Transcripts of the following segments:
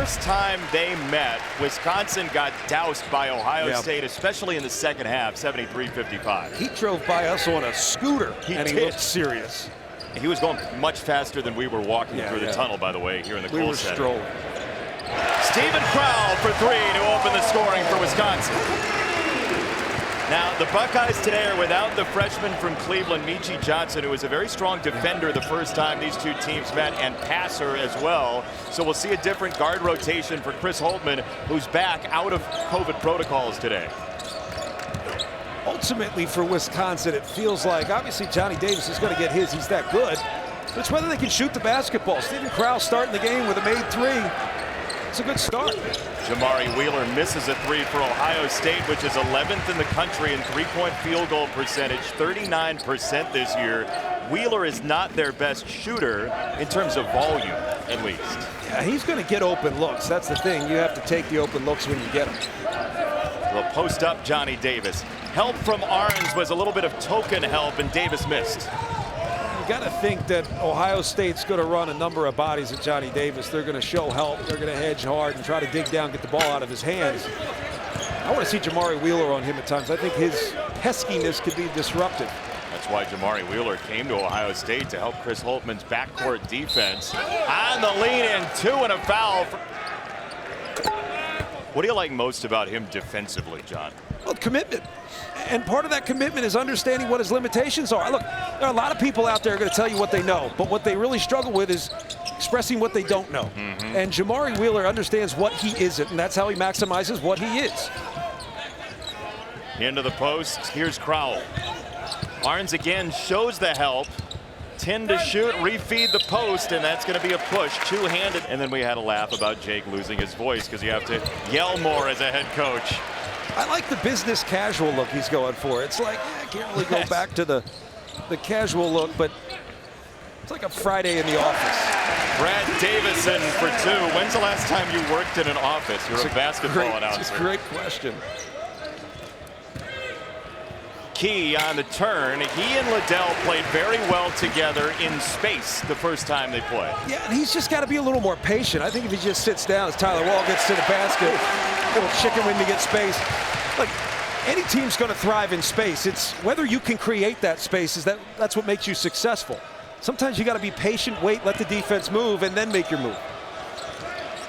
first time they met, Wisconsin got doused by Ohio State, especially in the second half, 73-55. He drove by us on a scooter, and he looked serious. He was going much faster than we were walking through the tunnel, by the way, here in the Kohl Center. We were strolling. Stephen Crowell for three to open the scoring for Wisconsin. Now, the Buckeyes today are without the freshman from Cleveland, Michi Johnson, who was a very strong defender the first time these two teams met, and passer as well. So we'll see a different guard rotation for Chris Holtmann, who's back out of COVID protocols today. Ultimately, for Wisconsin, it feels like, obviously, Johnny Davis is going to get his. He's that good. But it's whether they can shoot the basketball. Stephen Crowell starting the game with a made three. It's a good start. Jamari Wheeler misses a three for Ohio State, which is 11th in the country in three-point field goal percentage, 39% this year. Wheeler is not their best shooter in terms of volume, at least. Yeah, he's going to get open looks. That's the thing. You have to take the open looks when you get them. Well, post up Johnny Davis. Help from Arns was a little bit of token help, and Davis missed. You got to think that Ohio State's going to run a number of bodies at Johnny Davis. They're going to show help. They're going to hedge hard and try to dig down, get the ball out of his hands. I want to see Jamari Wheeler on him at times. I think his peskiness could be disruptive. That's why Jamari Wheeler came to Ohio State to help Chris Holtmann's backcourt defense. On the lean-in, two and a foul. What do you like most about him defensively, John? Well, commitment. And part of that commitment is understanding what his limitations are. Look, there are a lot of people out there going to tell you what they know, but what they really struggle with is expressing what they don't know. And Jamari Wheeler understands what he isn't, and that's how he maximizes what he is. Into the post, here's Crowell. Arns again shows the help. 10 to shoot, refeed the post, and that's going to be a push, two-handed. And then we had a laugh about Jake losing his voice because you have to yell more as a head coach. I like the business casual look he's going for. It's like, I can't really go back to the casual look, but it's like a Friday in the office. Brad Davison for two. When's the last time you worked in an office? You're a basketball announcer. It's a great question. Key on the turn. He and Liddell played very well together in space the first time they played. Yeah, and he's just got to be a little more patient. I think if he just sits down as Tyler Wall gets to the basket, little chicken wing to get space. Like, any team's going to thrive in space. It's whether you can create that space. That's what makes you successful. Sometimes you got to be patient, wait, let the defense move, and then make your move.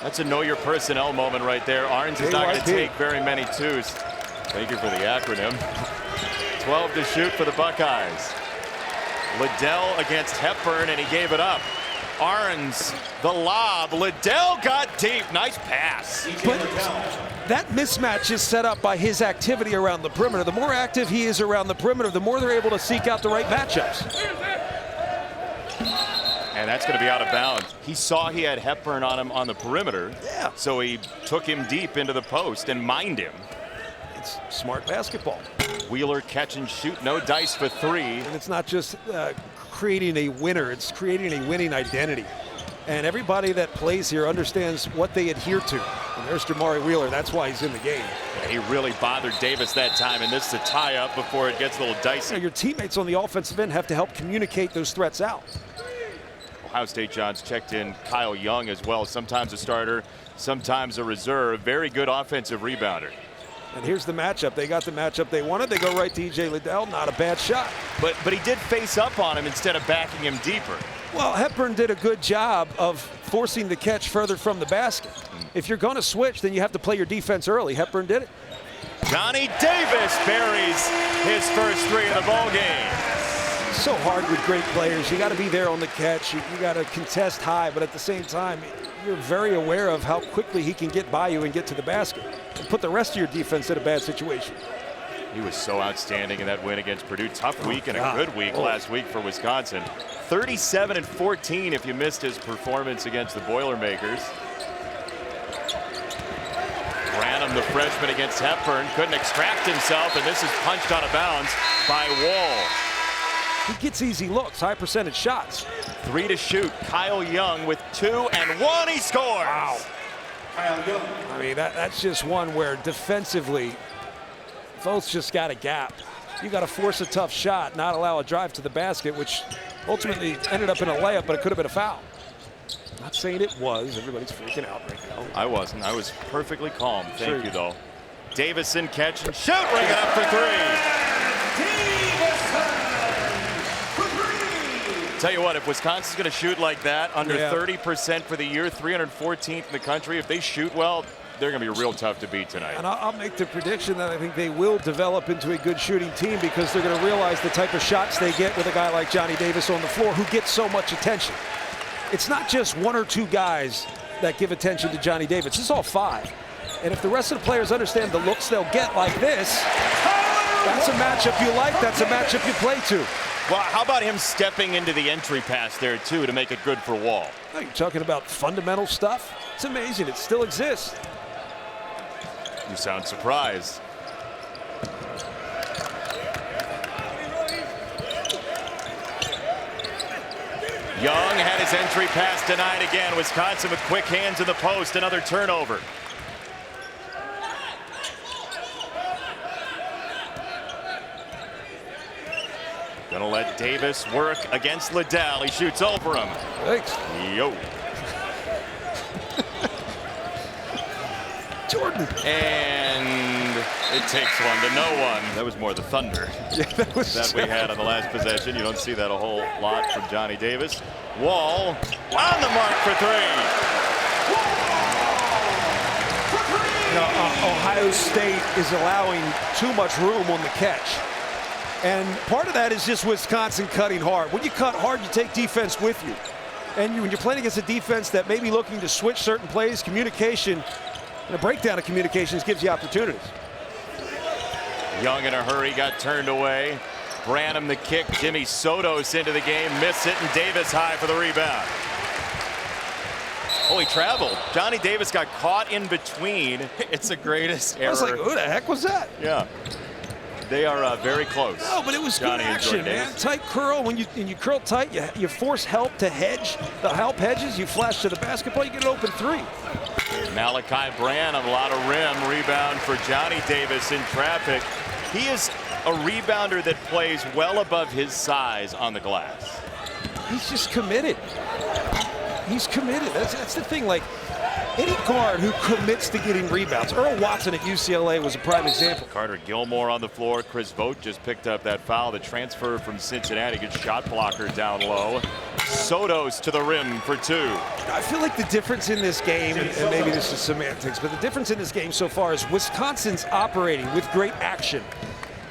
That's a know your personnel moment right there. Arns is not going to take very many twos. Thank you for the acronym. 12 to shoot for the Buckeyes. Liddell against Hepburn, and he gave it up. Arns, the lob. Liddell got deep. Nice pass. But that mismatch is set up by his activity around the perimeter. The more active he is around the perimeter, the more they're able to seek out the right matchups. And that's going to be out of bounds. He saw he had Hepburn on him on the perimeter. Yeah. So he took him deep into the post and mined him. It's smart basketball. Wheeler catch and shoot, no dice for three. And it's not just creating a winner, it's creating a winning identity. And everybody that plays here understands what they adhere to. And there's Jamari Wheeler, that's why he's in the game. Yeah, he really bothered Davis that time, and this is a tie-up before it gets a little dicey. Your teammates on the offensive end have to help communicate those threats out. Ohio State John's checked in Kyle Young as well, sometimes a starter, sometimes a reserve. Very good offensive rebounder. And here's the matchup. They got the matchup they wanted. They go right to E.J. Liddell. Not a bad shot. But he did face up on him instead of backing him deeper. Well, Hepburn did a good job of forcing the catch further from the basket. If you're going to switch, then you have to play your defense early. Hepburn did it. Johnny Davis buries his first three of the ball game. So hard with great players. You got to be there on the catch. You got to contest high, but at the same time, you're very aware of how quickly he can get by you and get to the basket and put the rest of your defense in a bad situation. He was so outstanding in that win against Purdue. Tough week and a good week last week for Wisconsin. 37-14 if you missed his performance against the Boilermakers. Branham, the freshman against Hepburn, couldn't extract himself, and this is punched out of bounds by Wall. He gets easy looks, high percentage shots. 3 to shoot. Kyle Young with 2 and 1. He scores. Wow. I mean, that's just one where defensively, Voth's just got a gap. You got to force a tough shot, not allow a drive to the basket, which ultimately ended up in a layup, but it could have been a foul. Not saying it was. Everybody's freaking out right now. I wasn't. I was perfectly calm. Thank you, though. Davison catch and shoot. Ring it up for three. Tell you what, if Wisconsin's going to shoot like that, under 30% for the year, 314th in the country, if they shoot well, they're going to be real tough to beat tonight. And I'll make the prediction that I think they will develop into a good shooting team because they're going to realize the type of shots they get with a guy like Johnny Davis on the floor who gets so much attention. It's not just one or two guys that give attention to Johnny Davis. It's all five. And if the rest of the players understand the looks they'll get like this, that's a matchup you like. That's a matchup you play to. Well, how about him stepping into the entry pass there, too, to make it good for Wall? You're talking about fundamental stuff? It's amazing. It still exists. You sound surprised. Young had his entry pass denied again. Wisconsin with quick hands in the post. Another turnover. Gonna let Davis work against Liddell. He shoots over him. Thanks. Yo. Jordan. And it takes one to no one. That was more the thunder that we had on the last possession. You don't see that a whole lot from Johnny Davis. Wall on the mark for three. Ohio State is allowing too much room on the catch. And part of that is just Wisconsin cutting hard. When you cut hard, you take defense with you. And when you're playing against a defense that may be looking to switch certain plays, communication, and a breakdown of communications gives you opportunities. Young in a hurry, got turned away. Branham the kick. Jimmy Sotos into the game, missed it, and Davis high for the rebound. Oh, he traveled. Johnny Davis got caught in between. It's the greatest error. I was like, who the heck was that? Yeah. They are very close. No, but it was Johnny good action, man. Tight curl. When you curl tight, you force help to hedge. The help hedges, you flash to the basketball, you get an open three. Malachi Branham, a lot of rim. Rebound for Johnny Davis in traffic. He is a rebounder that plays well above his size on the glass. He's just committed. He's committed. That's the thing. Like, any guard who commits to getting rebounds. Earl Watson at UCLA was a prime example. Carter Gilmore on the floor. Chris Vogt just picked up that foul. The transfer from Cincinnati. Good shot blocker down low. Sotos to the rim for two. I feel like the difference in this game, and maybe this is semantics, but the difference in this game so far is Wisconsin's operating with great action,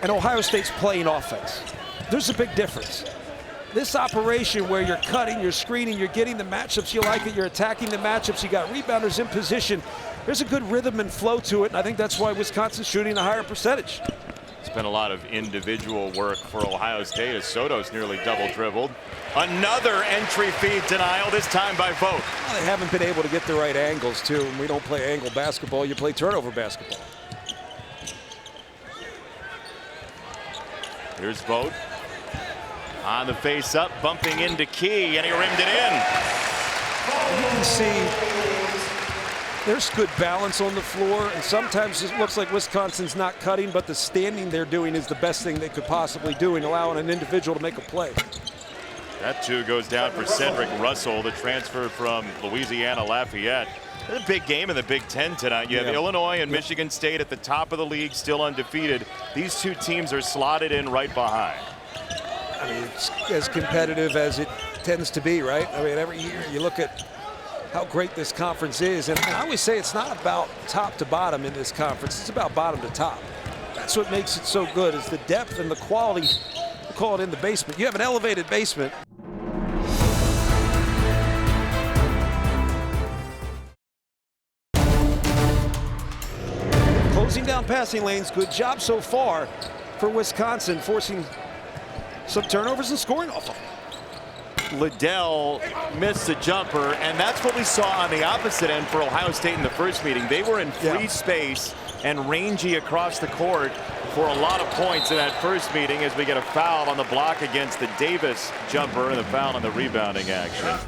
and Ohio State's playing offense. There's a big difference. This operation where you're cutting, you're screening, you're getting the matchups you like it, you're attacking the matchups, you got rebounders in position. There's a good rhythm and flow to it, and I think that's why Wisconsin's shooting a higher percentage. It's been a lot of individual work for Ohio State as Soto's nearly double dribbled. Another entry feed denial, this time by Vogt. Well, they haven't been able to get the right angles, too, and we don't play angle basketball, you play turnover basketball. Here's Vogt. On the face up, bumping into Key, and he rimmed it in. You can see there's good balance on the floor, and sometimes it looks like Wisconsin's not cutting, but the standing they're doing is the best thing they could possibly do in allowing an individual to make a play. That two goes down for Cedric Russell, the transfer from Louisiana Lafayette. It's a big game in the Big Ten tonight. You have Illinois and Michigan State at the top of the league, still undefeated. These two teams are slotted in right behind. I mean, it's as competitive as it tends to be, right? I mean, every year you look at how great this conference is, and I always say it's not about top to bottom in this conference. It's about bottom to top. That's what makes it so good, is the depth and the quality. We call it in the basement. You have an elevated basement. Closing down passing lanes. Good job so far for Wisconsin, forcing some turnovers and scoring off of them. Liddell missed the jumper, and that's what we saw on the opposite end for Ohio State in the first meeting. They were in free space and rangy across the court for a lot of points in that first meeting as we get a foul on the block against the Davis jumper and the foul on the rebounding action.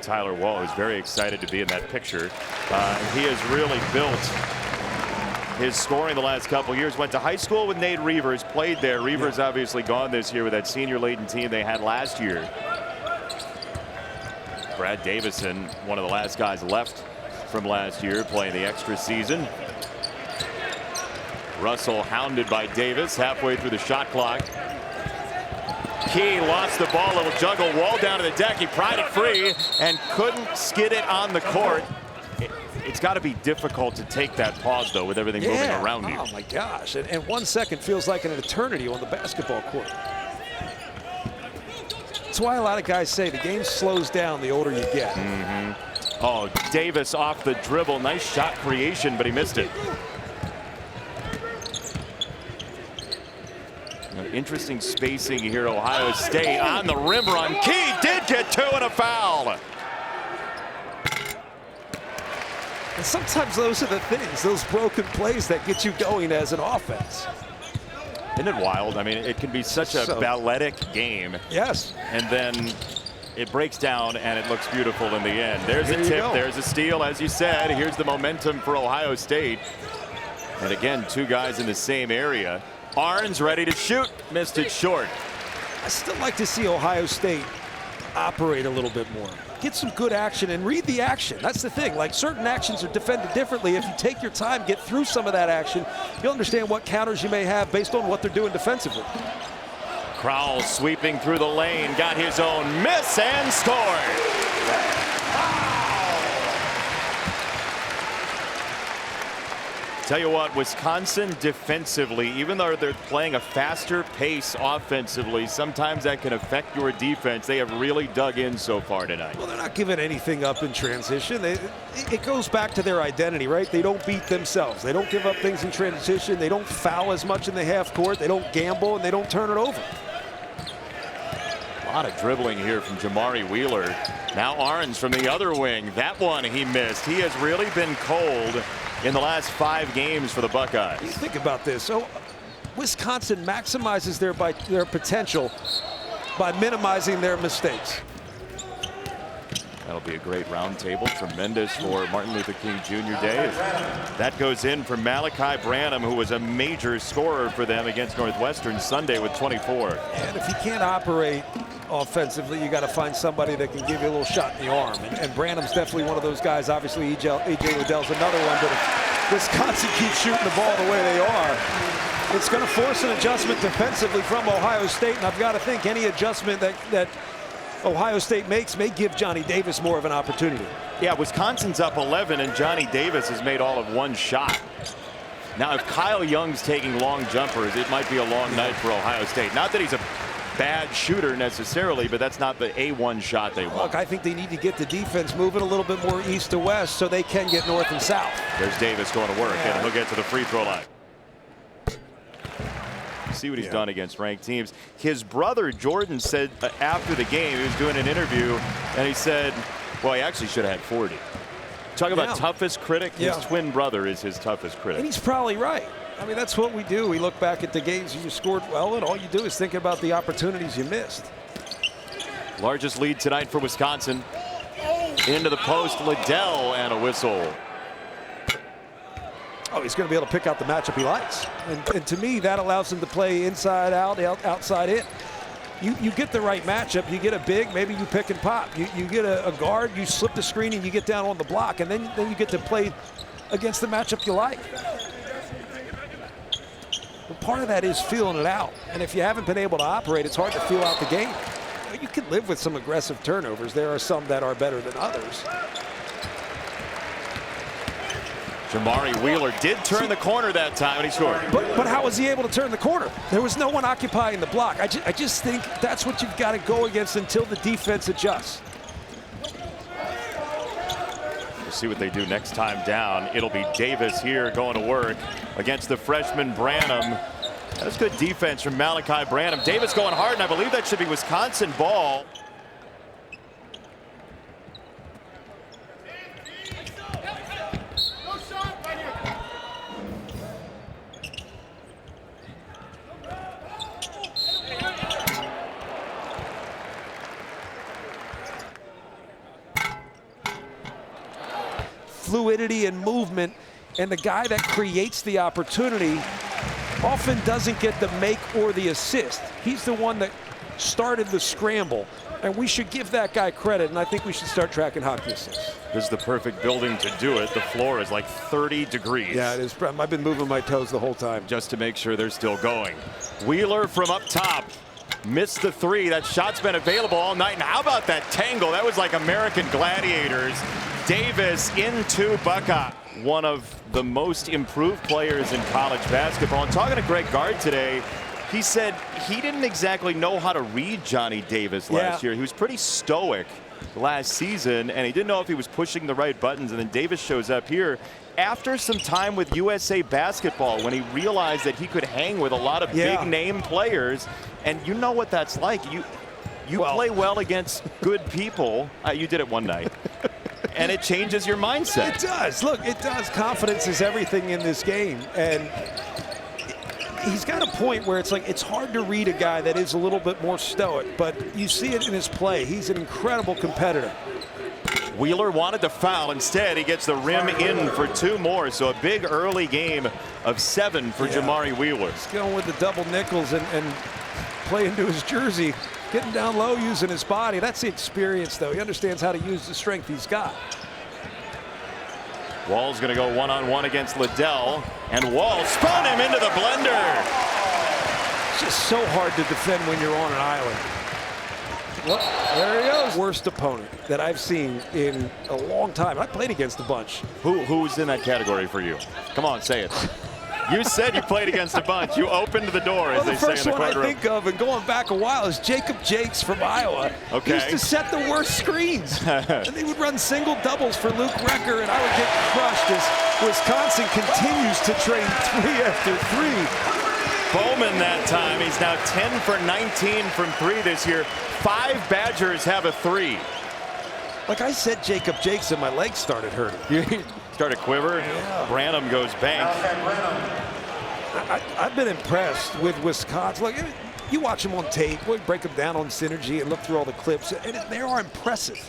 Tyler Wall is very excited to be in that picture. He has really built his scoring the last couple years. Went to high school with Nate Reavers, played there. Reavers obviously gone this year with that senior-laden team they had last year. Brad Davison, one of the last guys left from last year, playing the extra season. Russell hounded by Davis halfway through the shot clock. Key lost the ball, little juggle, wall down to the deck. He pried it free and couldn't skid it on the court. It's got to be difficult to take that pause, though, with everything moving around you. Oh, my gosh. And 1 second feels like an eternity on the basketball court. That's why a lot of guys say the game slows down the older you get. Oh, Davis off the dribble. Nice shot creation, but he missed it. Interesting spacing here. Ohio State on the rim run. Key did get two and a foul. And sometimes those are the things, those broken plays that get you going as an offense. Isn't it wild? I mean, it can be such a balletic game. Yes. And then it breaks down and it looks beautiful in the end. There's a tip, there's a steal, as you said. Here's the momentum for Ohio State. And again, two guys in the same area. Arns ready to shoot, missed it short. I still like to see Ohio State operate a little bit more. Get some good action and read the action. That's the thing. Like, certain actions are defended differently. If you take your time, get through some of that action, you'll understand what counters you may have based on what they're doing defensively. Crowell sweeping through the lane, got his own miss and scored. Tell you what, Wisconsin defensively, even though they're playing a faster pace offensively, sometimes that can affect your defense. They have really dug in so far tonight. Well, they're not giving anything up in transition. It goes back to their identity, right? They don't beat themselves. They don't give up things in transition. They don't foul as much in the half court. They don't gamble, and they don't turn it over. A lot of dribbling here from Jamari Wheeler. Now Arns from the other wing. That one he missed. He has really been cold in the last 5 games for the Buckeyes. Think about this. So Wisconsin maximizes their potential by minimizing their mistakes. That'll be a great round table. Tremendous for Martin Luther King Jr. Day. That goes in for Malachi Branham, who was a major scorer for them against Northwestern Sunday with 24. And if you can't operate offensively, you got to find somebody that can give you a little shot in the arm. And Branham's definitely one of those guys. Obviously, A.J. Liddell's another one. But if Wisconsin keeps shooting the ball the way they are, it's going to force an adjustment defensively from Ohio State. And I've got to think any adjustment that Ohio State makes may give Johnny Davis more of an opportunity. Yeah, Wisconsin's up 11, and Johnny Davis has made all of 1 shot. Now, if Kyle Young's taking long jumpers, it might be a long night for Ohio State. Not that he's a bad shooter necessarily, but that's not the A1 shot they want. Look, I think they need to get the defense moving a little bit more east to west so they can get north and south. There's Davis going to work, and he'll get to the free throw line. See what he's done against ranked teams. His brother Jordan said after the game, he was doing an interview, and he said, well, he actually should have had 40. Talk about toughest critic. His twin brother is his toughest critic. And he's probably right. I mean, that's what we do. We look back at the games you scored well, and all you do is think about the opportunities you missed. Largest lead tonight for Wisconsin. Into the post, Liddell, and a whistle. Oh, he's going to be able to pick out the matchup he likes. And to me, that allows him to play inside out, outside in. You get the right matchup. You get a big, maybe you pick and pop. You get a guard, you slip the screen, and you get down on the block. And then you get to play against the matchup you like. But part of that is feeling it out. And if you haven't been able to operate, it's hard to feel out the game. You can live with some aggressive turnovers. There are some that are better than others. Jamari Wheeler did turn the corner that time, and he scored. But how was he able to turn the corner? There was no one occupying the block. I just think that's what you've got to go against until the defense adjusts. We'll see what they do next time down. It'll be Davis here going to work against the freshman Branham. That's good defense from Malachi Branham. Davis going hard, and I believe that should be Wisconsin ball. Fluidity and movement And the guy that creates the opportunity often doesn't get the make or the assist. He's the one that started the scramble. And we should give that guy credit, and I think we should start tracking hockey assists. This is the perfect building to do it. The floor is like 30 degrees. Yeah, it is. I've been moving my toes the whole time. Just to make sure they're still going. Wheeler from up top. Missed the three. That shot's been available all night. And how about that tangle? That was like American Gladiators. Davis into Buckeye. One of the most improved players in college basketball. And talking to Greg Gard today, he said he didn't exactly know how to read Johnny Davis last year. He was pretty stoic last season, and he didn't know if he was pushing the right buttons. And then Davis shows up here after some time with USA Basketball when he realized that he could hang with a lot of big-name players. And you know what that's like. You play well against good people. You did it one night. And it changes your mindset. It does. Look, it does. Confidence is everything in this game. And he's got a point where it's like it's hard to read a guy that is a little bit more stoic, but you see it in his play. He's an incredible competitor. Wheeler wanted to foul. Instead, he gets the rim in for two more. So a big early game of 7 for Jamari Wheeler. He's going with the double nickels and playing to his jersey, getting down low, using his body. That's the experience, though. He understands how to use the strength he's got. Wall's going to go one-on-one against Liddell, and Wall spun him into the blender. It's just so hard to defend when you're on an island. Well, there he goes. Worst opponent that I've seen in a long time. I played against a bunch. Who's in that category for you? Come on, say it. You said you played against a bunch. You opened the door, as they say in the first one I courtroom. think of, and going back a while, is Jacob Jakes from Iowa. Okay. He used to set the worst screens. And they would run single doubles for Luke Recker, and I would get crushed as Wisconsin continues to train 3 after 3. Bowman that time. He's now 10 for 19 from 3 this year. 5 Badgers have a 3. Like I said, Jacob Jakes, and my legs started hurting. Started quiver. Branham goes bank. I've been impressed with Wisconsin. Like, you watch them on tape, we break them down on Synergy and look through all the clips, and they are impressive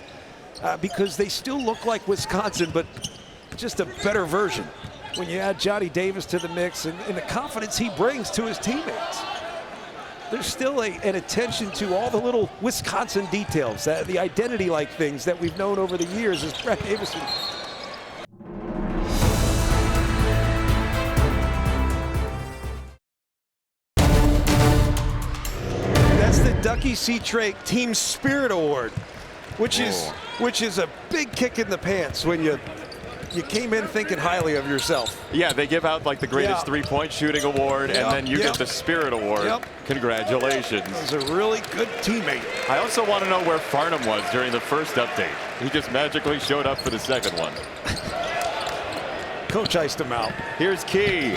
because they still look like Wisconsin, but just a better version. When you add Johnny Davis to the mix and the confidence he brings to his teammates. There's still an attention to all the little Wisconsin details, the identity-like things that we've known over the years as Brett Davison. That's the Ducky Seatrake Team Spirit Award, which is a big kick in the pants when you came in thinking highly of yourself. Yeah, they give out like the greatest three-point shooting award, and then you get the Spirit Award. Congratulations. He's a really good teammate. I also want to know where Farnham was during the first update. He just magically showed up for the second one. Coach iced him out. Here's Key.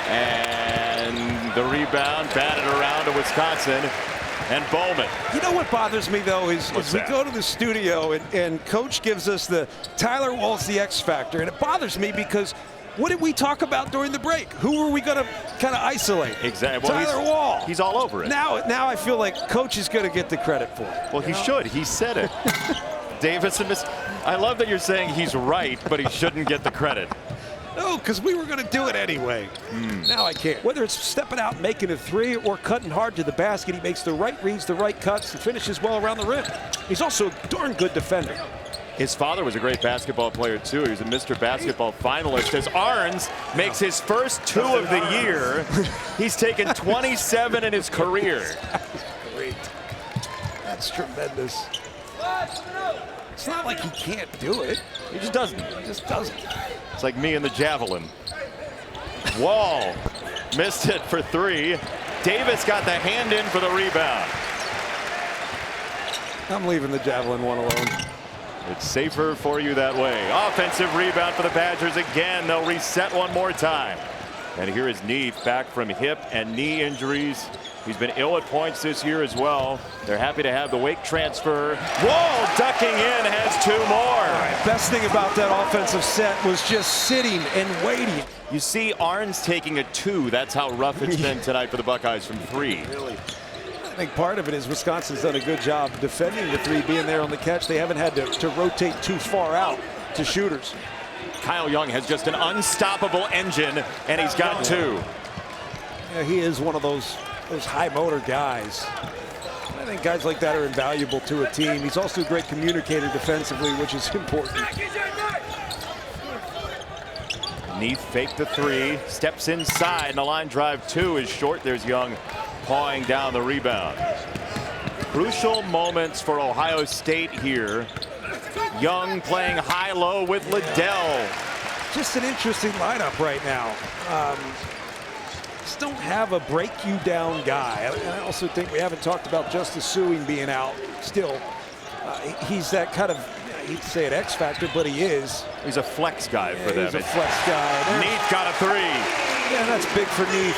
And the rebound batted around to Wisconsin. And Bowman. You know what bothers me, though, is we go to the studio and Coach gives us the Tyler Wall's the X factor. And it bothers me because what did we talk about during the break? Who were we going to kind of isolate? Exactly. Well, Tyler Wall. He's all over it. Now I feel like Coach is going to get the credit for it. Well, he should. He said it. Davison, I love that you're saying he's right, but he shouldn't get the credit. No, because we were going to do it anyway. Now I can't. Whether it's stepping out, making a 3, or cutting hard to the basket, he makes the right reads, the right cuts, and finishes well around the rim. He's also a darn good defender. His father was a great basketball player, too. He was a Mr. Basketball finalist. As Arns makes his first 2 of the year, he's taken 27 in his career. That's great. That's tremendous. It's not like he can't do it. He just doesn't. He just doesn't. It's like me and the javelin. Wall missed it for 3. Davis got the hand in for the rebound. I'm leaving the javelin one alone. It's safer for you that way. Offensive rebound for the Badgers again. They'll reset one more time. And here is Neef back from hip and knee injuries. He's been ill at points this year as well. They're happy to have the Wake transfer. Wall ducking in, has 2 more. Best thing about that offensive set was just sitting and waiting. You see Arns taking a 2. That's how rough it's been tonight for the Buckeyes from 3. Really. I think part of it is Wisconsin's done a good job defending the 3, being there on the catch. They haven't had to rotate too far out to shooters. Kyle Young has just an unstoppable engine, and he's got 2. Yeah, he is one of those high motor guys. I think guys like that are invaluable to a team. He's also a great communicator defensively, which is important. Neath faked the 3, steps inside, and the line drive 2 is short. There's Young pawing down the rebound. Crucial moments for Ohio State here. Young playing high-low with Liddell. Just an interesting lineup right now. Just don't have a break-you-down guy. I also think we haven't talked about Justice Suing being out still. He's that kind of, I hate to say it, X factor, but he is. He's a flex guy for them. He's a flex guy. Neath got a 3. Yeah, that's big for Neath.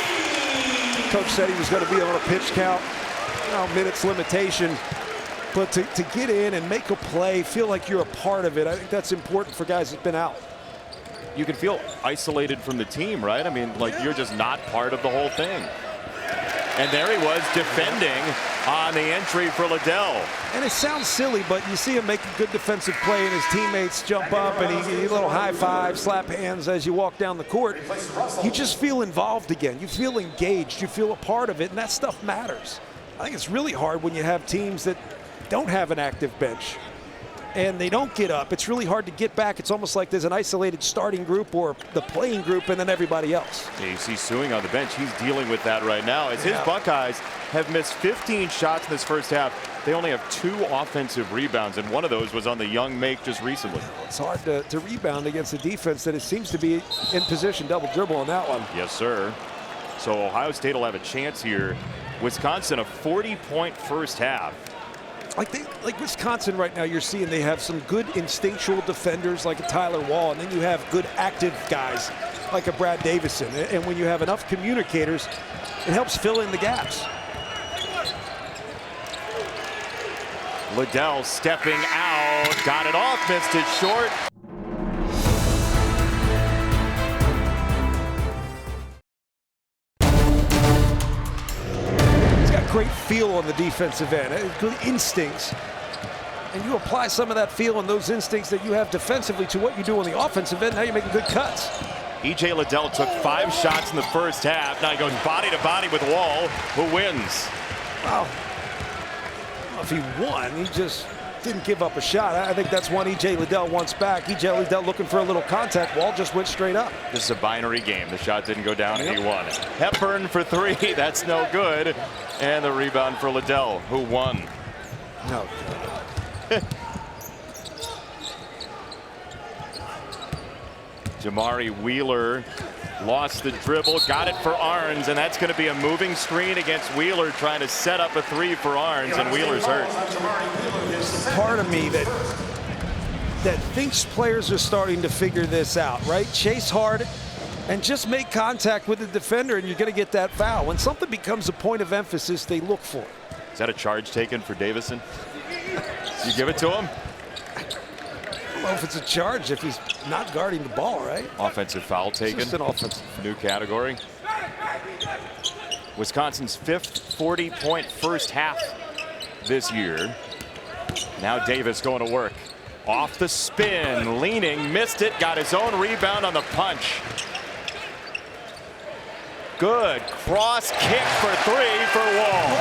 Coach said he was going to be on a pitch count, minutes limitation. But to get in and make a play, feel like you're a part of it, I think that's important for guys that've been out. You can feel isolated from the team, right? I mean, like you're just not part of the whole thing. And there he was defending on the entry for Liddell. And it sounds silly, but you see him make a good defensive play and his teammates jump up and he little high five, slap hands as you walk down the court. You just feel involved again. You feel engaged. You feel a part of it, and that stuff matters. I think it's really hard when you have teams that don't have an active bench and they don't get up. It's really hard to get back. It's almost like there's an isolated starting group or the playing group and then everybody else. Yeah, you see Suing on the bench. He's dealing with that right now as his Buckeyes have missed 15 shots in this first half. They only have 2 offensive rebounds, and one of those was on the Young make just recently. It's hard to rebound against a defense that it seems to be in position. Double dribble on that one. Yes, sir. So Ohio State will have a chance here. Wisconsin, a 40-point first half. Like Wisconsin right now, you're seeing they have some good instinctual defenders like a Tyler Wall, and then you have good active guys like a Brad Davison. And when you have enough communicators, it helps fill in the gaps. Liddell stepping out, got it off, missed it short. Great feel on the defensive end, good instincts, and you apply some of that feel and those instincts that you have defensively to what you do on the offensive end. Now you're making good cuts. E.J. Liddell took 5 shots in the first half. Now he goes body to body with Wall, who wins. Wow. I don't know if he won, he just didn't give up a shot. I think that's one E.J. Liddell wants back. E.J. Liddell looking for a little contact. Wall just went straight up. This is a binary game. The shot didn't go down and he won. Hepburn for 3. That's no good. And the rebound for Liddell, who won. No. Jamari Wheeler lost the dribble, got it for Arns, and that's going to be a moving screen against Wheeler trying to set up a 3 for Arns, and Wheeler's hurt. There's part of me that thinks players are starting to figure this out, right? Chase hard and just make contact with the defender, and you're going to get that foul. When something becomes a point of emphasis, they look for it. Is that a charge taken for Davison? You give it to him? I don't know if it's a charge if he's not guarding the ball, right? Offensive foul taken. Just an offensive. New category. Wisconsin's 5th 40-point first half this year. Now Davis going to work. Off the spin, leaning, missed it, got his own rebound on the punch. Good cross kick for 3 for Wall.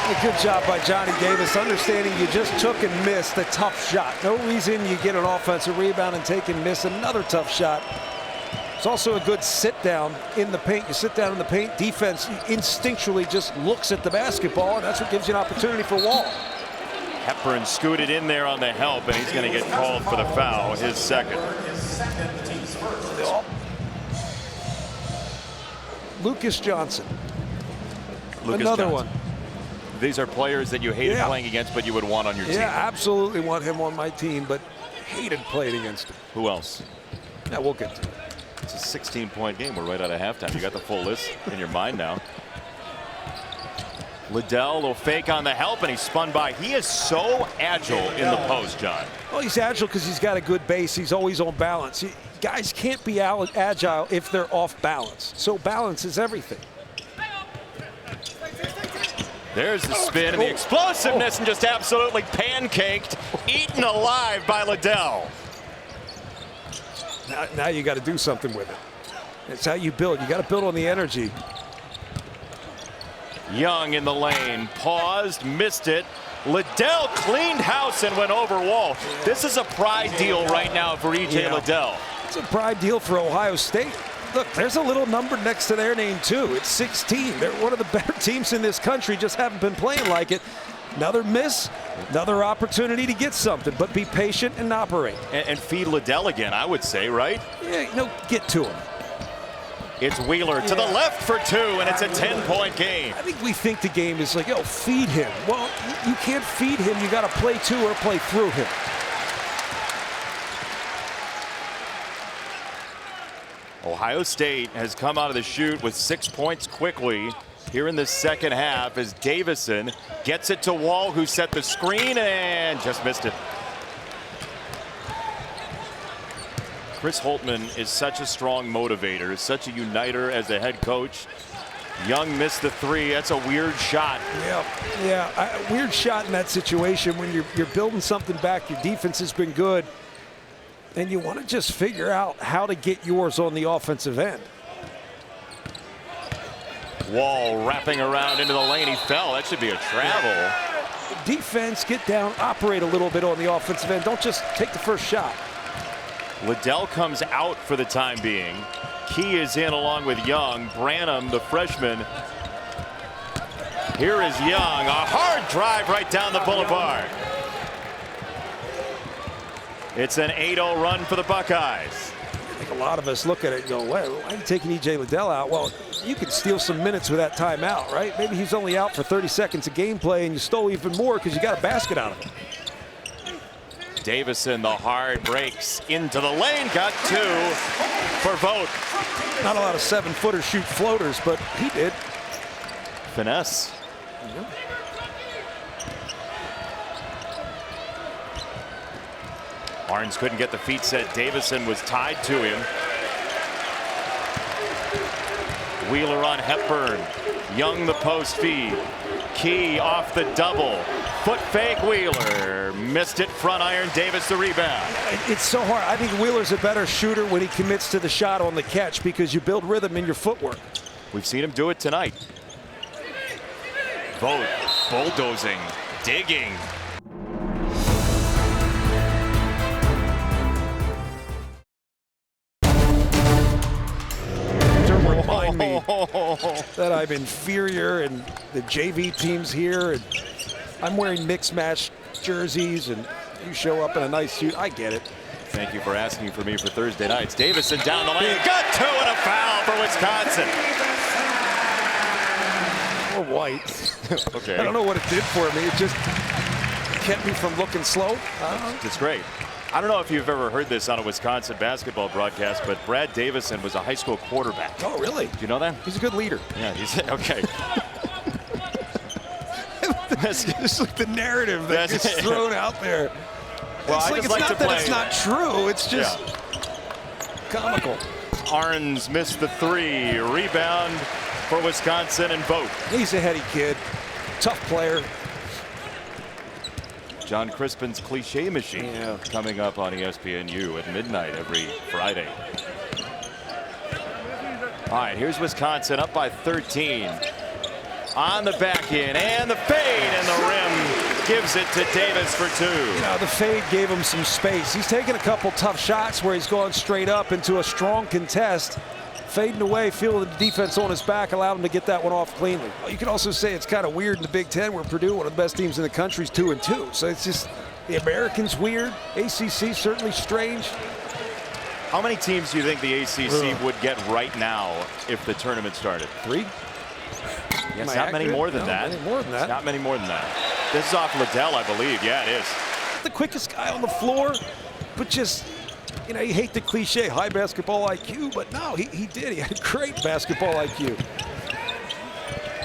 A good job by Johnny Davis, understanding you just took and missed a tough shot. No reason you get an offensive rebound and take and miss another tough shot. It's also a good sit down in the paint. You sit down in the paint, defense instinctually just looks at the basketball, and that's what gives you an opportunity for Wall. Hepburn scooted in there on the help, and he's going to get called for the foul, his second. Lucas Johnson. Lucas Another Johnson. one. These are players that you hated playing against, but you would want on your team. Yeah, absolutely want him on my team, but hated playing against him. Who else? Yeah, we'll get to it. It's a 16-point game. We're right out of halftime. You got the full list in your mind now. Liddell, a little fake on the help, and he spun by. He is so agile in the post, John. Well, he's agile because he's got a good base. He's always on balance. Guys can't be agile if they're off balance. So balance is everything. There's the spin and the explosiveness and just absolutely pancaked, eaten alive by Liddell. Now you got to do something with it. It's how you build. You got to build on the energy. Young in the lane, paused, missed it. Liddell cleaned house and went over Wall. This is a pride deal right now for E.J. Liddell. It's a pride deal for Ohio State. Look, there's a little number next to their name, too. It's 16. They're one of the better teams in this country, just haven't been playing like it. Another miss, another opportunity to get something, but be patient and operate. And feed Liddell again, I would say, right? Yeah, get to him. It's Wheeler to the left for 2, and it's a 10-point game. I think we think the game is like, feed him. Well, you can't feed him. You got to play to or play through him. Ohio State has come out of the chute with 6 points quickly here in the second half as Davison gets it to Wall, who set the screen and just missed it. Chris Holtmann is such a strong motivator, such a uniter as a head coach. Young missed the 3. That's a weird shot. Yeah, weird shot in that situation when you're building something back. Your defense has been good, and you want to just figure out how to get yours on the offensive end. Wall wrapping around into the lane. He fell. That should be a travel. Defense, get down, operate a little bit on the offensive end. Don't just take the first shot. Liddell comes out for the time being. Key is in along with Young. Branham, the freshman. Here is Young. A hard drive right down the boulevard. It's an 8-0 run for the Buckeyes. I think a lot of us look at it and go, why are you taking E.J. Liddell out? Well, you could steal some minutes with that timeout, right? Maybe he's only out for 30 seconds of gameplay and you stole even more because you got a basket out of him. Davison, the hard breaks into the lane, got 2 for Vogt. Not a lot of 7-footer shoot floaters, but he did. Finesse. Barnes couldn't get the feet set. Davison was tied to him. Wheeler on Hepburn. Young the post feed. Key off the double. Foot fake Wheeler. Missed it, front iron. Davis the rebound. It's so hard. I think Wheeler's a better shooter when he commits to the shot on the catch because you build rhythm in your footwork. We've seen him do it tonight. Vogt bulldozing, digging. Remind me that I'm inferior and the JV team's here and I'm wearing mixed match jerseys and you show up in a nice suit. I get it. Thank you for asking for me for Thursday nights. Davison down the lane. Got 2 and a foul for Wisconsin. Or white. Okay. I don't know what it did for me. It just kept me from looking slow. It's great. I don't know if you've ever heard this on a Wisconsin basketball broadcast, but Brad Davison was a high school quarterback. Oh, really? Do you know that? He's a good leader. Yeah, he's okay. It's like the narrative that gets thrown out there. Well, it's not that it's not true. It's just comical. Arns missed the 3. Rebound for Wisconsin and Vogt. He's a heady kid. Tough player. John Crispin's Cliche Machine coming up on ESPNU at midnight every Friday. All right, here's Wisconsin up by 13. On the back end and the fade and the rim gives it to Davis for 2. You know, the fade gave him some space. He's taken a couple tough shots where he's gone straight up into a strong contest. Fading away, feeling the defense on his back, allowed him to get that one off cleanly. Well, you could also say it's kind of weird in the Big Ten where Purdue, one of the best teams in the country, is 2-2. So it's just the Americans weird. ACC certainly strange. How many teams do you think the ACC would get right now if the tournament started? 3? Yes, not many more than that. Many more than that. Not many more than that. This is off Liddell, I believe. Yeah, it is. The quickest guy on the floor, but just, you know, you hate the cliche, high basketball IQ, but no, he did. He had great basketball IQ.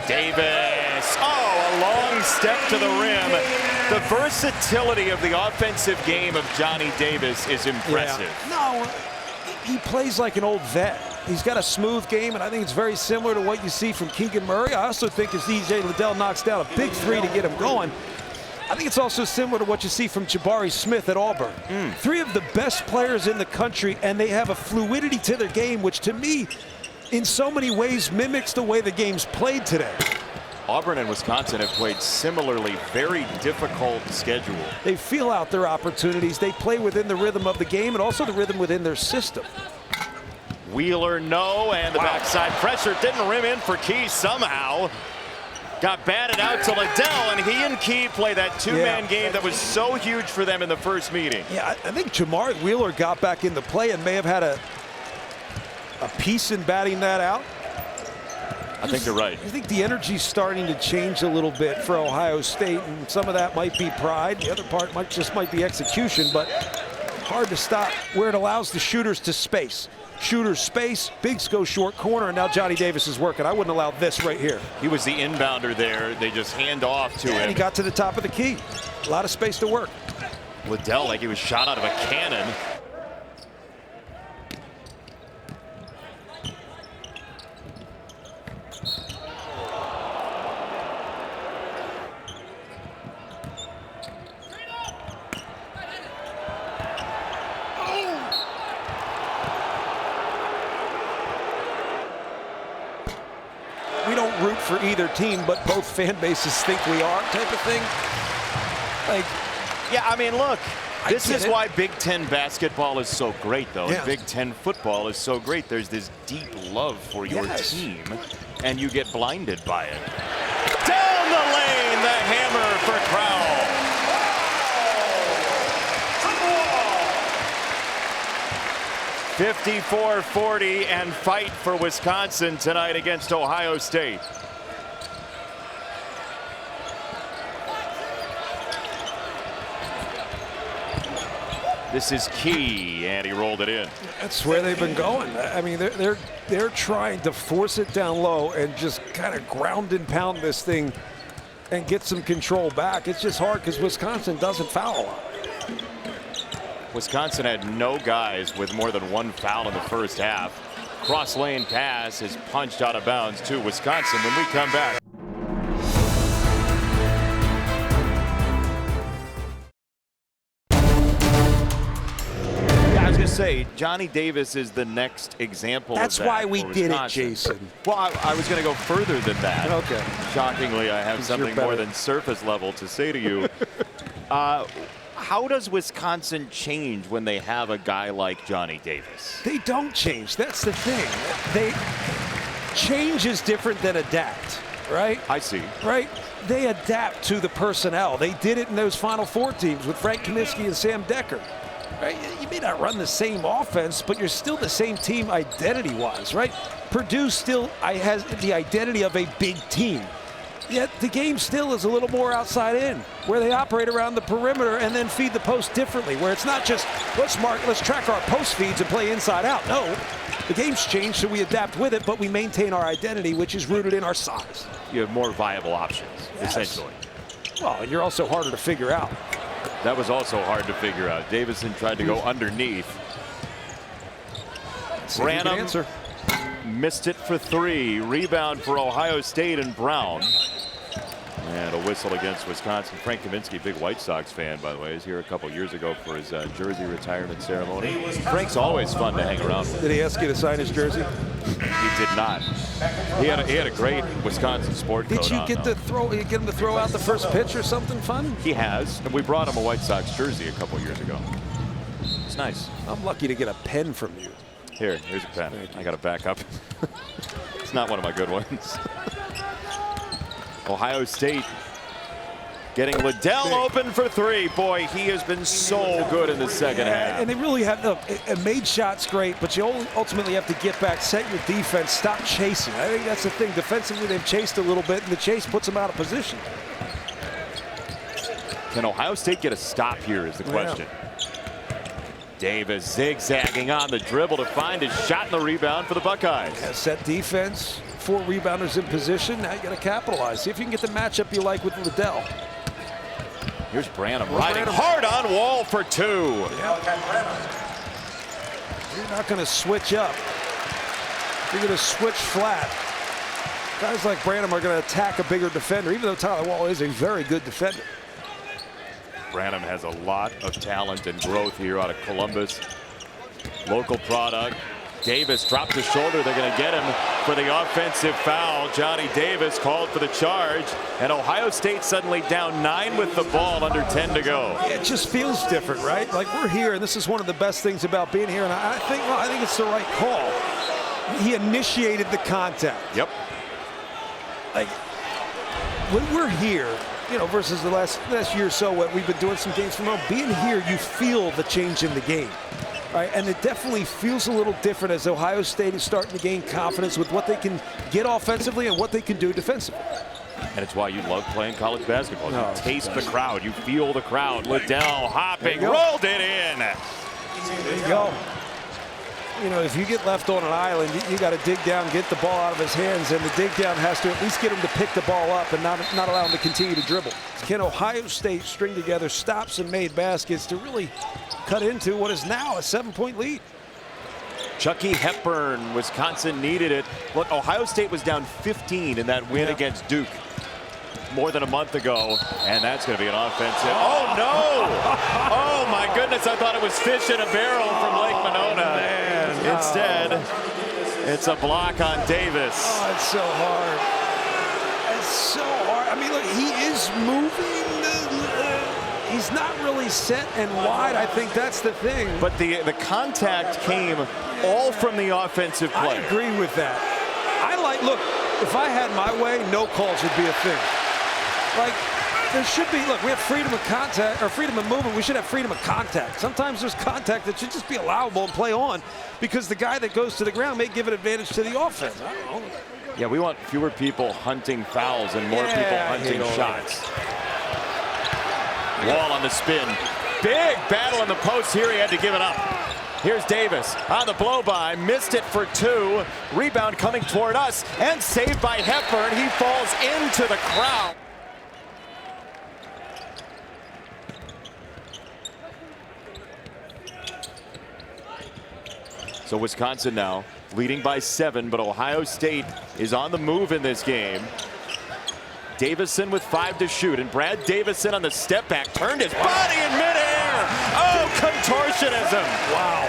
Davis. Oh, a long step to the rim. The versatility of the offensive game of Johnny Davis is impressive. Yeah. No, he plays like an old vet. He's got a smooth game, and I think it's very similar to what you see from Keegan Murray. I also think as E.J. Liddell knocks down a big 3 to get him going, I think it's also similar to what you see from Jabari Smith at Auburn. 3 of the best players in the country, and they have a fluidity to their game, which to me, in so many ways, mimics the way the game's played today. Auburn and Wisconsin have played similarly very difficult schedule. They feel out their opportunities. They play within the rhythm of the game and also the rhythm within their system. Wheeler, no, and the backside pressure didn't rim in for Key somehow. Got batted out to Liddell, and he and Key play that two-man game that was so huge for them in the first meeting. Yeah, I think Jamari Wheeler got back into play and may have had a piece in batting that out. I think you're right. I think the energy's starting to change a little bit for Ohio State, and some of that might be pride. The other part might be execution, but hard to stop where it allows the shooters to space. Shooters space, bigs go short corner, and now Johnny Davis is working. I wouldn't allow this right here. He was the inbounder there. They just hand off to him. And he got to the top of the key. A lot of space to work. Liddell like he was shot out of a cannon. We don't root for either team, but both fan bases think we are, type of thing. Like, yeah, I mean, look, this is it. why Big Ten basketball is so great, though. Yeah. And Big Ten football is so great. There's this deep love for your team, and you get blinded by it. Down the lane, the hammer for Crowell. 54-40 and fight for Wisconsin tonight against Ohio State. This is Key, and he rolled it in. That's where they've been going. I mean, they're trying to force it down low and just kind of ground and pound this thing and get some control back. It's just hard because Wisconsin doesn't foul a lot. Wisconsin had no guys with more than 1 foul in the first half. Cross lane pass is punched out of bounds to Wisconsin when we come back. Yeah, I was going to say, Johnny Davis is the next example That's of that why we for did it, Wisconsin. Jason. Well, I was going to go further than that. Okay. Shockingly, I have something more than surface level to say to you. How does Wisconsin change when they have a guy like Johnny Davis? They don't change. That's the thing. Change is different than adapt, right? I see. Right? They adapt to the personnel. They did it in those Final Four teams with Frank Kaminsky and Sam Decker. Right? You may not run the same offense, but you're still the same team identity-wise, right? Purdue still has the identity of a big team. Yet the game still is a little more outside in, where they operate around the perimeter and then feed the post differently, where it's not just let's track our post feeds and play inside out. No, the game's changed, so we adapt with it, but we maintain our identity, which is rooted in our size. You have more viable options, essentially. Well, and you're also harder to figure out. That was also hard to figure out. Davison tried to go underneath. Branham missed it for 3. Rebound for Ohio State and Brown. And a whistle against Wisconsin. Frank Kaminsky, big White Sox fan, by the way, is here a couple years ago for his jersey retirement ceremony. Frank's always fun to hang around with. Did he ask you to sign his jersey? He did not. He had a great Wisconsin sport coat on. Did you get him to throw out the first pitch or something fun? He has. And we brought him a White Sox jersey a couple years ago. It's nice. I'm lucky to get a pen from you. Here's a pen. I got to back up. It's not one of my good ones. Ohio State getting Liddell open for 3. Boy, he has been so good in the second half. And they really have made shots great, but you ultimately have to get back, set your defense, stop chasing. I think that's the thing. Defensively, they've chased a little bit, and the chase puts them out of position. Can Ohio State get a stop here is the question. Davis zigzagging on the dribble to find his shot and the rebound for the Buckeyes. Yeah, set defense, 4 rebounders in position. Now you got to capitalize. See if you can get the matchup you like with Liddell. Here's Branham riding hard on Wall for 2. Yeah. You're not going to switch up. You're going to switch flat. Guys like Branham are going to attack a bigger defender, even though Tyler Wall is a very good defender. Branham has a lot of talent and growth here out of Columbus. Local product. Davis dropped his shoulder. They're going to get him for the offensive foul. Johnny Davis called for the charge, and Ohio State suddenly down 9 with the ball, under 10 to go. It just feels different, right? Like, we're here, and this is one of the best things about being here, and I think it's the right call. He initiated the contact. Yep. Like, when we're here, you know, versus the last year or so, what we've been doing some games from home, being here, you feel the change in the game. Right, and it definitely feels a little different as Ohio State is starting to gain confidence with what they can get offensively and what they can do defensively. And it's why you love playing college basketball. You taste the crowd. You feel the crowd. Liddell hopping, rolled it in. There you go. You know, if you get left on an island, you got to dig down, get the ball out of his hands, and the dig down has to at least get him to pick the ball up and not allow him to continue to dribble. Can Ohio State string together stops and made baskets to really cut into what is now a 7-point lead? Chucky Hepburn, Wisconsin needed it. Look, Ohio State was down 15 in that win against Duke more than a month ago, and that's going to be an offensive. Oh, no! Oh, my goodness, I thought it was fish in a barrel from Lake Monona. Man, instead, it's a block on Davis. Oh, it's so hard. It's so hard. I mean, look, he is moving. He's not really set and wide. I think that's the thing. But the contact came all from the offensive play. I agree with that. Look, if I had my way, no calls would be a thing. Like, there should be, look, we have freedom of contact, or freedom of movement. We should have freedom of contact. Sometimes there's contact that should just be allowable and play on, because the guy that goes to the ground may give an advantage to the offense. I don't know. Yeah, we want fewer people hunting fouls and more people hunting shots. Wall on the spin. Big battle in the post here. He had to give it up. Here's Davis on the blow-by. Missed it for 2. Rebound coming toward us, and saved by Hepburn. He falls into the crowd. So Wisconsin now leading by 7, but Ohio State is on the move in this game. Davison with 5 to shoot, and Brad Davison on the step back turned his body in midair. Oh, contortionism. Wow.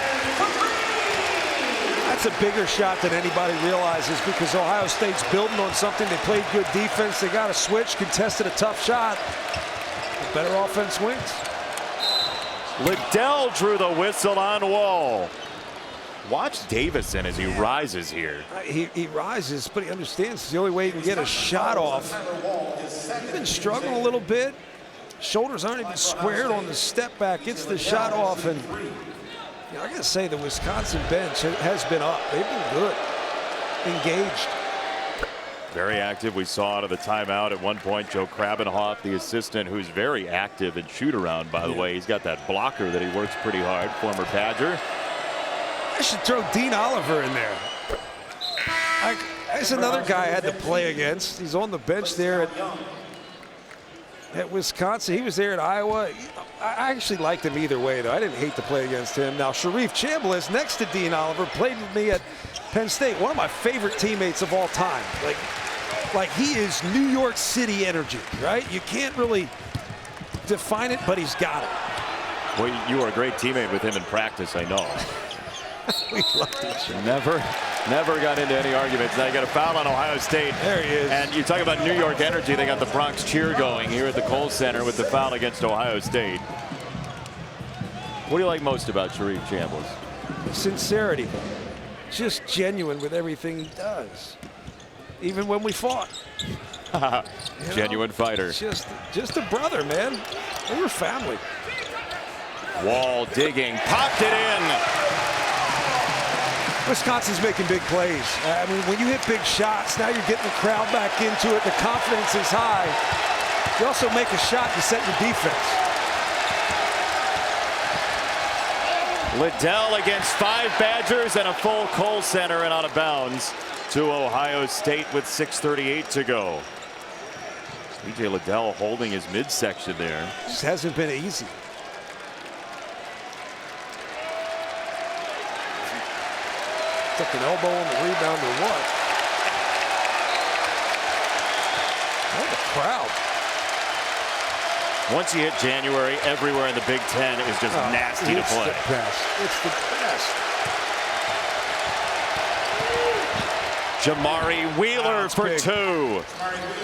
That's a bigger shot than anybody realizes, because Ohio State's building on something. They played good defense. They got a switch, contested a tough shot. The better offense wins. Liddell drew the whistle on Wall. Watch Davison as he rises here. He rises, but he understands it's the only way he can get a shot off. He's been struggling a little bit. Shoulders aren't even squared on the step back. Gets the shot off, and you know, I gotta say the Wisconsin bench has been up. They've been good, engaged. Very active. We saw out of the timeout at one point Joe Krabenhoff, the assistant, who's very active in shoot around, by the way. He's got that blocker that he works pretty hard, former Badger. I should throw Dean Oliver in there. That's another guy I had to play against. He's on the bench there at Wisconsin. He was there at Iowa. I actually liked him either way, though. I didn't hate to play against him. Now, Sharif Chambliss, next to Dean Oliver, played with me at Penn State. One of my favorite teammates of all time. Like he is New York City energy, right? You can't really define it, but he's got it. Well, you were a great teammate with him in practice, I know. We loved each other. Never got into any arguments. Now you got a foul on Ohio State. There he is. And you talk about New York energy. They got the Bronx cheer going here at the Kohl Center with the foul against Ohio State. What do you like most about Sharif Chambliss? Sincerity. Just genuine with everything he does. Even when we fought. Genuine fighter. Just a brother, man. We were family. Wall digging, popped it in. Wisconsin's making big plays. I mean, when you hit big shots, now you're getting the crowd back into it. The confidence is high. You also make a shot to set your defense. Liddell against 5 Badgers and a full Kohl Center and out of bounds to Ohio State with 6:38 to go. E.J. Liddell holding his midsection there. Just hasn't been easy. Took an elbow on the rebound or what? Oh, the crowd. Once you hit January, everywhere in the Big Ten is just nasty to play. It's the best. It's the best. Jamari Wheeler for big. 2.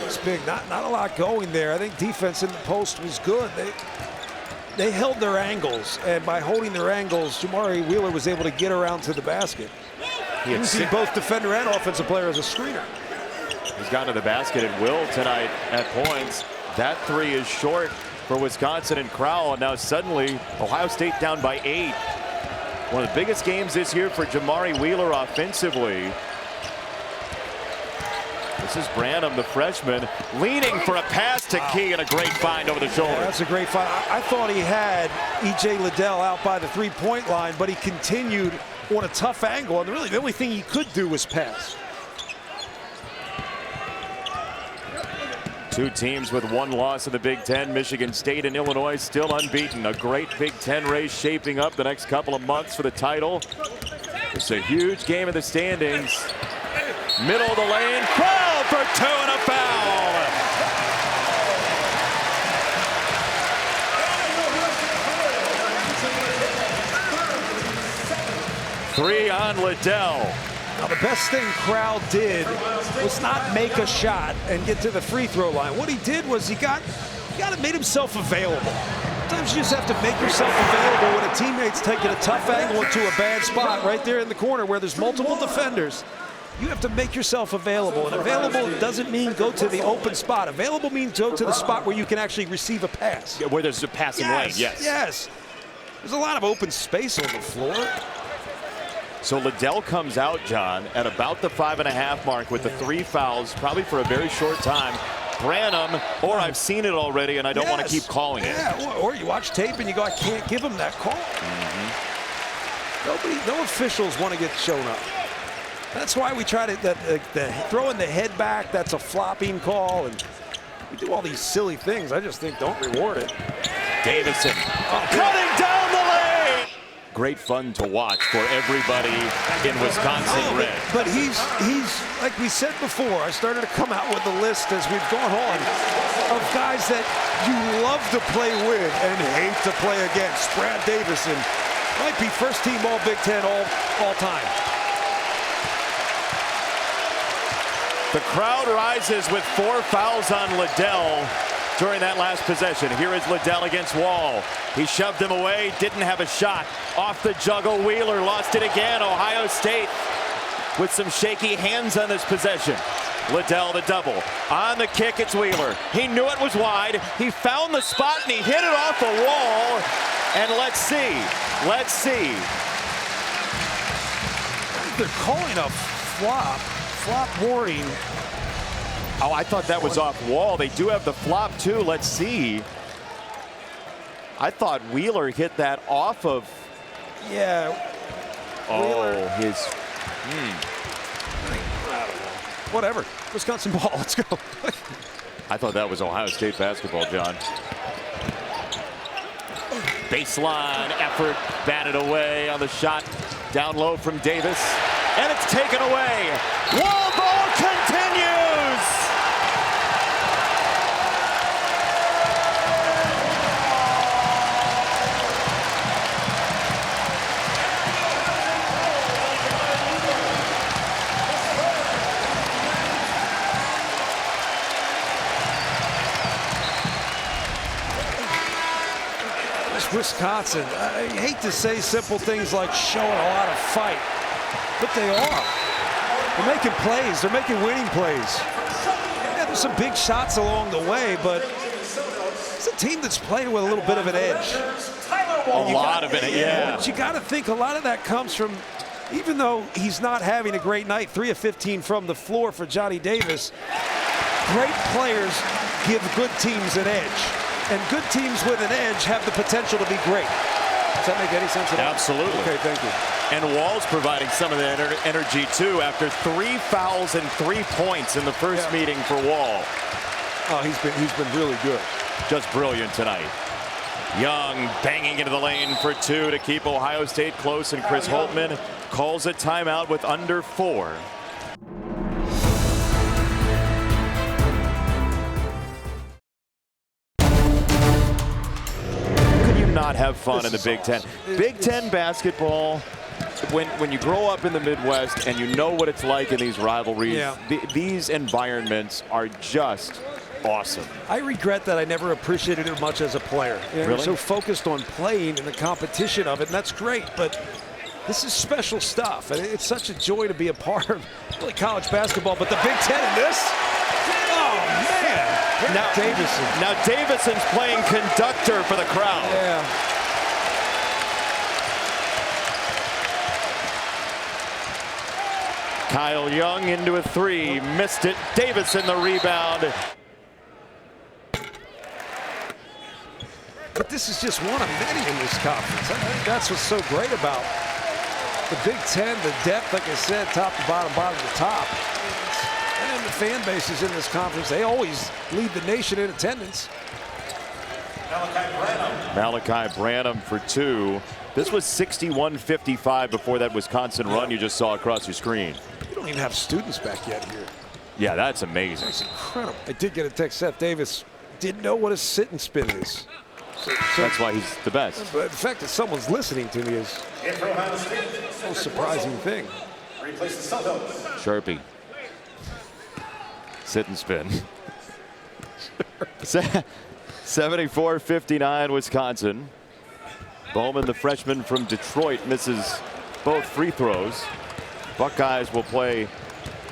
It's big. Not a lot going there. I think defense in the post was good. They held their angles, and by holding their angles, Jamari Wheeler was able to get around to the basket. Using both defender and offensive player as a screener. He's gone to the basket at will tonight at points. That 3 is short for Wisconsin and Crowell. And now suddenly Ohio State down by 8. One of the biggest games this year for Jamari Wheeler offensively. This is Branham, the freshman, leaning for a pass to Key, and a great find over the shoulder. Yeah, that's a great find. I thought he had E.J. Liddell out by the three-point line, but he continued on a tough angle, and really the only thing he could do was pass. 2 teams with 1 loss in the Big Ten. Michigan State and Illinois still unbeaten. A great Big Ten race shaping up the next couple of months for the title. It's a huge game in the standings. Middle of the lane, Crowell for 2 and a foul. Three on Liddell. Now, the best thing Crowell did was not make a shot and get to the free throw line. What he did was he made himself available. Sometimes you just have to make yourself available when a teammate's taking a tough angle into a bad spot right there in the corner where there's multiple defenders. You have to make yourself available, and available doesn't mean go to the open spot. Available means go to the spot where you can actually receive a pass. Yeah, where there's a passing lane, yes. Yes. There's a lot of open space on the floor. So Liddell comes out, John, at about the 5.5 mark with the 3 fouls, probably for a very short time. Branham, or I've seen it already and I don't want to keep calling it. Yeah, or you watch tape and you go, I can't give him that call. No officials want to get shown up. That's why we try to throwing the head back. That's a flopping call, and we do all these silly things. I just think don't reward it. Davison cutting down the lane. Great fun to watch for everybody in Wisconsin red. But he's like we said before. I started to come out with a list as we've gone on of guys that you love to play with and hate to play against. Brad Davison might be first team All Big Ten all time. The crowd rises with 4 fouls on Liddell during that last possession. Here is Liddell against Wall. He shoved him away, didn't have a shot. Off the juggle, Wheeler lost it again. Ohio State with some shaky hands on this possession. Liddell the double. On the kick, it's Wheeler. He knew it was wide. He found the spot and he hit it off the wall. And let's see. They're calling a flop warning. Oh, I thought that was off Wall. They do have the flop too. Let's see. I thought Wheeler hit that off of. Yeah. Oh, his. Whatever. Wisconsin ball. Let's go. I thought that was Ohio State basketball, John. Baseline effort, batted away on the shot. Down low from Davis. And it's taken away. Wall ball continues. This Wisconsin, I hate to say simple things like showing a lot of fight, but they are. They're making plays. They're making winning plays. Yeah, there's some big shots along the way, but it's a team that's playing with a little bit of an edge. A lot of it, yeah. But you got to think a lot of that comes from, even though he's not having a great night, 3 of 15 from the floor for Johnny Davis, great players give good teams an edge. And good teams with an edge have the potential to be great. Does that make any sense at all? Absolutely. Okay, thank you. And Wall's providing some of that energy too after 3 fouls and 3 points in the first meeting for Wall. Oh, he's been really good. Just brilliant tonight. Young banging into the lane for 2 to keep Ohio State close, and Chris Holtman calls a timeout with under 4. not have fun in the Big Ten. Big Ten basketball, when you grow up in the Midwest and you know what it's like in these rivalries, these environments are just awesome. I regret that I never appreciated it much as a player. You're so focused on playing and the competition of it, and that's great, but this is special stuff, and it's such a joy to be a part of really college basketball. But the Big Ten in this, oh man! Now Davison's playing conductor for the crowd. Yeah. Kyle Young into a three, missed it. Davison the rebound. But this is just one of many in this conference. I think that's what's so great about the Big Ten, the depth, like I said, top to bottom, bottom to top. And then the fan bases in this conference, they always lead the nation in attendance. Malachi Branham for two. This was 61-55 before that Wisconsin run you just saw across your screen. You don't even have students back yet here. Yeah, that's amazing. That's incredible. I did get a text. Seth Davis didn't know what a sit and spin is. So that's why he's the best. But the fact that someone's listening to me is the most surprising thing. Sharpie. Sit and spin. 74-59 Wisconsin. Bowman, the freshman from Detroit, misses both free throws. Buckeyes will play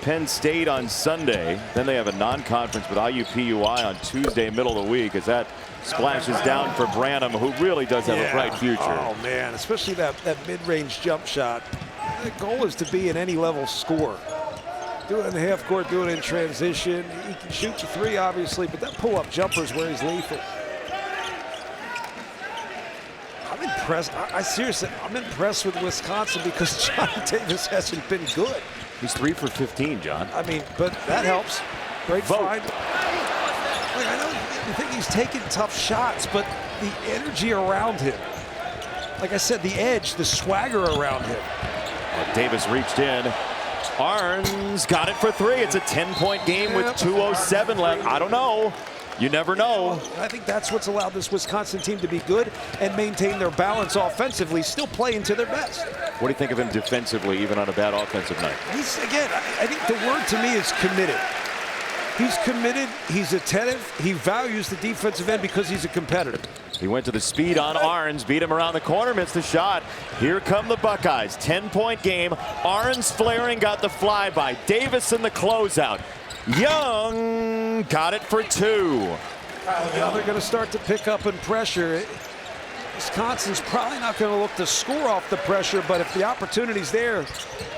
Penn State on Sunday. Then they have a non-conference with IUPUI on Tuesday, middle of the week, as that splashes down for Branham, who really does have a bright future. Oh, man, especially that mid-range jump shot. The goal is to be an any-level scorer. Do it in the half court, do it in transition. He can shoot the three, obviously, but that pull-up jumper is where he's lethal. I'm impressed. I'm impressed with Wisconsin because Johnny Davis hasn't been good. He's 3 for 15, John. I mean, but that helps. Great find. Like, I know you think he's taking tough shots, but the energy around him, like I said, the edge, the swagger around him. Davis reached in. Arns got it for three. It's a 10-point game with 2:07 left. I don't know. You never know. I think that's what's allowed this Wisconsin team to be good and maintain their balance offensively, still playing to their best. What do you think of him defensively, even on a bad offensive night? He's, again, I think the word to me is committed. He's committed, he's attentive, he values the defensive end because he's a competitor. He went to the speed on Arns, beat him around the corner, missed the shot. Here come the Buckeyes, 10-point game. Arns flaring, got the flyby. Davison the closeout. Young got it for two. Now they're going to start to pick up in pressure. Wisconsin's probably not going to look to score off the pressure, but if the opportunity's there,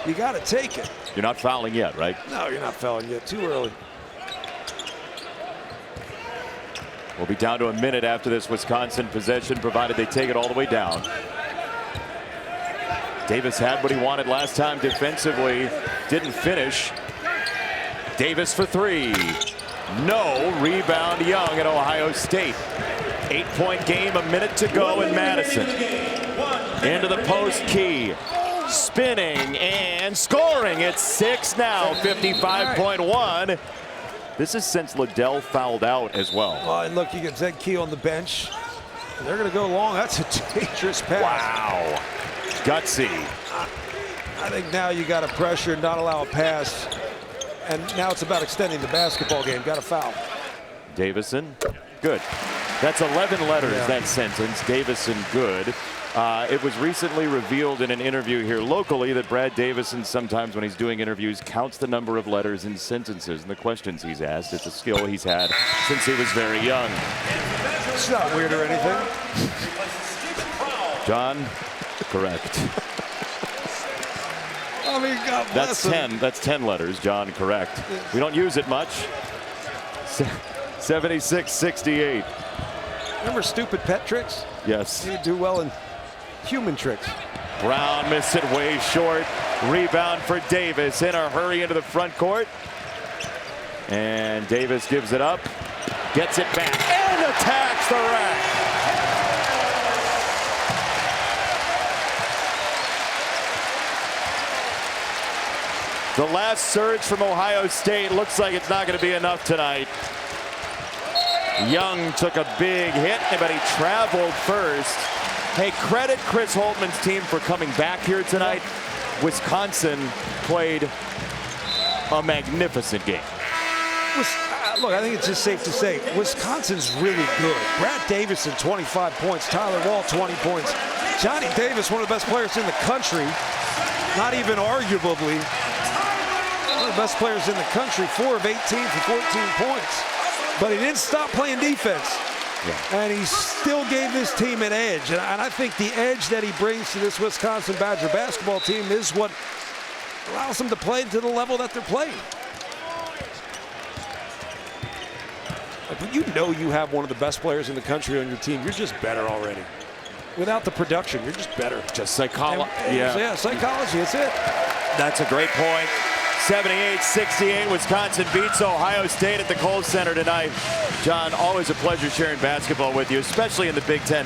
you got to take it. You're not fouling yet, right? No, you're not fouling yet. Too early. We'll be down to a minute after this Wisconsin possession, provided they take it all the way down. Davis had what he wanted last time defensively. Didn't finish. Davis for three. No. Rebound Young at Ohio State. 8-point game, a minute to go in Madison. Into the post key. Spinning and scoring. It's 6 now, 55.1. This is since Liddell fouled out as well. And look, you get Zed Key on the bench. And they're going to go long. That's a dangerous pass. Wow. Gutsy. I think now you got to pressure and not allow a pass. And now it's about extending the basketball game. Got a foul. Davison, good. That's 11 letters, that sentence. Davison, good. It was recently revealed in an interview here locally that Brad Davison, sometimes when he's doing interviews, counts the number of letters in sentences and the questions he's asked. It's a skill he's had since he was very young. It's not weird or anything. John, correct. I mean, God bless him. That's 10 letters, John, correct. We don't use it much. 76-68. Remember stupid pet tricks? Yes. You do well in human tricks. Brown missed it way short. Rebound for Davis in a hurry into the front court. And Davis gives it up. Gets it back and attacks the rack. The last surge from Ohio State looks like it's not going to be enough tonight. Young took a big hit, but he traveled first. Hey, credit Chris Holtman's team for coming back here tonight. Wisconsin played a magnificent game. Look, I think it's just safe to say Wisconsin's really good. Brad Davison, 25 points. Tyler Wall, 20 points. Johnny Davis, one of the best players in the country. Not even arguably one of the best players in the country. 4 of 18 for 14 points. But he didn't stop playing defense. Yeah. And he still gave this team an edge. And I think the edge that he brings to this Wisconsin Badger basketball team is what allows them to play to the level that they're playing. But you know you have one of the best players in the country on your team. You're just better already. Without the production, you're just better. Just psychology. Yeah, psychology. That's it. That's a great point. 78-68, Wisconsin beats Ohio State at the Kohl Center tonight. John, always a pleasure sharing basketball with you, especially in the Big Ten.